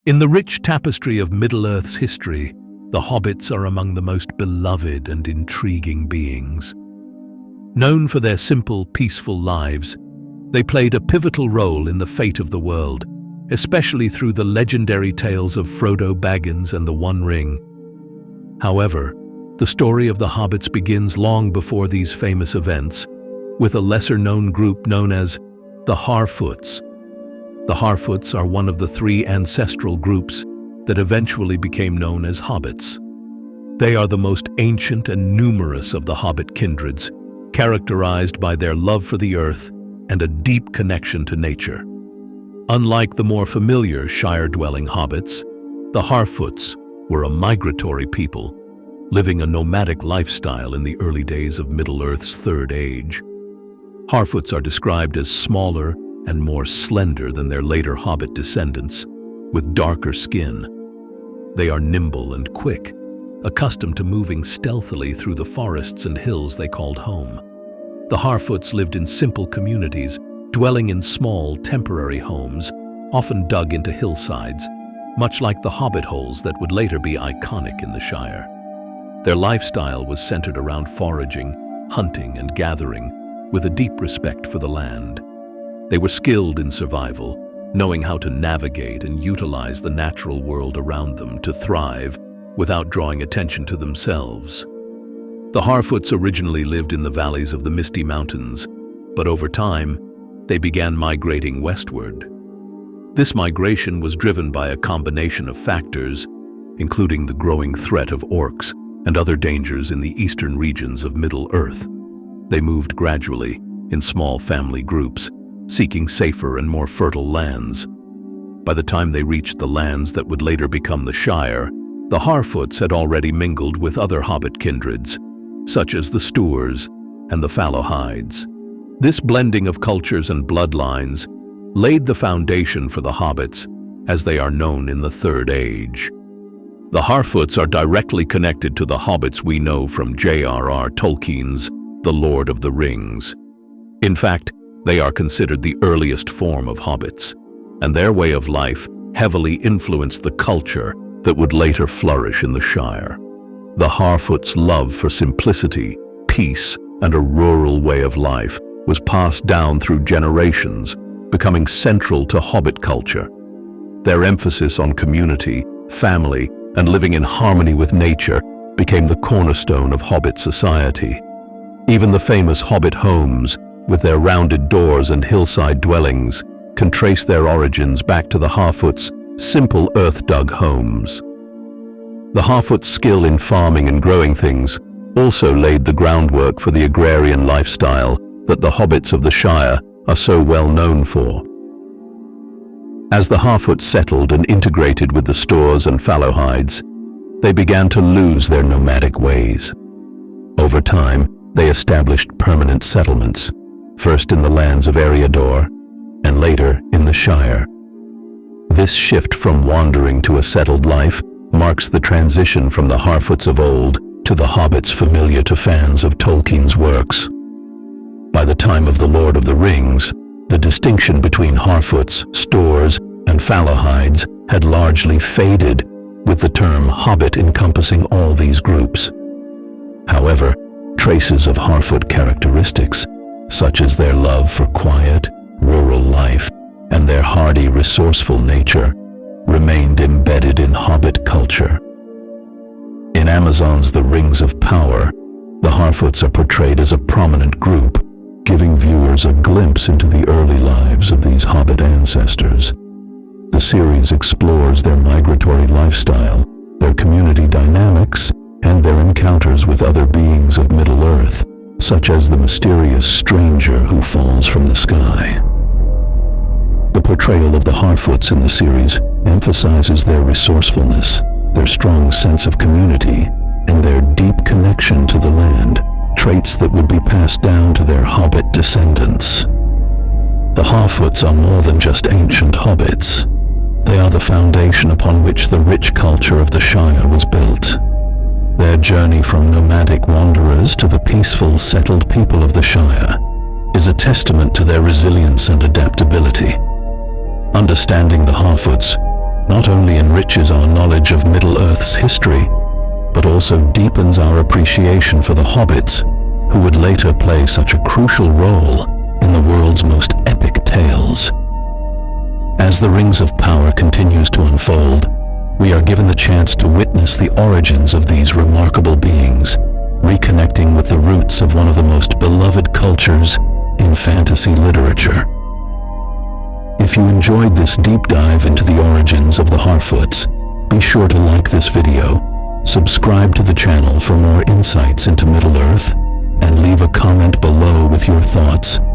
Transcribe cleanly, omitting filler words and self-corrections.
In the rich tapestry of Middle-earth's history, the Hobbits are among the most beloved and intriguing beings. Known for their simple, peaceful lives, they played a pivotal role in the fate of the world, especially through the legendary tales of Frodo Baggins and the One Ring. Hahowever, the story of the Hobbits begins long before these famous events, with a lesser-known group known as the Harfoots. The Harfoots are one of the three ancestral groups that eventually became known as Hobbits. They are the most ancient and numerous of the Hobbit kindreds, characterized by their love for the earth and a deep connection to nature. Unlike the more familiar Shire-dwelling Hobbits, the Harfoots were a migratory people, living a nomadic lifestyle in the early days of Middle-earth's Third Age. Harfoots are described as smaller and more slender than their later Hobbit descendants, with darker skin. They are nimble and quick, accustomed to moving stealthily through the forests and hills they called home. The Harfoots lived in simple communities, dwelling in small, temporary homes, often dug into hillsides, much like the hobbit holes that would later be iconic in the Shire. Their lifestyle was centered around foraging, hunting, and gathering, with a deep respect for the land. They were skilled in survival, knowing how to navigate and utilize the natural world around them to thrive without drawing attention to themselves. The Harfoots originally lived in the valleys of the Misty Mountains, but over time, they began migrating westward. This migration was driven by a combination of factors, including the growing threat of orcs and other dangers in the eastern regions of Middle-earth. They moved gradually, in small family groups, seeking safer and more fertile lands. By the time they reached the lands that would later become the Shire, the Harfoots had already mingled with other Hobbit kindreds, such as the Stoors and the Fallowhides. This blending of cultures and bloodlines laid the foundation for the Hobbits, as they are known in the Third Age. The Harfoots are directly connected to the Hobbits we know from J.R.R. Tolkien's The Lord of the Rings. In fact, they are considered the earliest form of Hobbits, and their way of life heavily influenced the culture that would later flourish in the Shire. The Harfoots' love for simplicity, peace, and a rural way of life was passed down through generations, becoming central to Hobbit culture. Their emphasis on community, family, and living in harmony with nature became the cornerstone of Hobbit society. Even the famous Hobbit homes, with their rounded doors and hillside dwellings, can trace their origins back to the Harfoots' simple earth-dug homes. The Harfoots' skill in farming and growing things also laid the groundwork for the agrarian lifestyle that the Hobbits of the Shire are so well known for. As the Harfoots settled and integrated with the Stoors and Fallowhides, they began to lose their nomadic ways. Over time, they established permanent settlements, first in the lands of Eriador, and later in the Shire. This shift from wandering to a settled life marks the transition from the Harfoots of old to the Hobbits familiar to fans of Tolkien's works. By the time of The Lord of the Rings, the distinction between Harfoots, Stoors, and Fallowhides had largely faded, with the term Hobbit encompassing all these groups. However, traces of Harfoot characteristics, such as their love for quiet, rural life, and their hardy, resourceful nature, remained embedded in Hobbit culture. In Amazon's The Rings of Power, the Harfoots are portrayed as a prominent group, giving viewers a glimpse into the early lives of these Hobbit ancestors. The series explores their migratory lifestyle, their community dynamics, and their encounters with other beings of Middle-earth, such as the mysterious stranger who falls from the sky. The portrayal of the Harfoots in the series emphasizes their resourcefulness, their strong sense of community, and their deep connection to the land, traits that would be passed down to their Hobbit descendants. The Harfoots are more than just ancient hobbits. They are the foundation upon which the rich culture of the Shire was built. Their journey from nomadic wanderers to the peaceful, settled people of the Shire is a testament to their resilience and adaptability. Understanding the Harfoots not only enriches our knowledge of Middle-earth's history, but also deepens our appreciation for the Hobbits, who would later play such a crucial role in the world's most epic tales. As the Rings of Power continues to unfold, we are given the chance to witness the origins of these remarkable beings, reconnecting with the roots of one of the most beloved cultures in fantasy literature. If you enjoyed this deep dive into the origins of the Harfoots, be sure to like this video, subscribe to the channel for more insights into Middle-earth, and leave a comment below with your thoughts.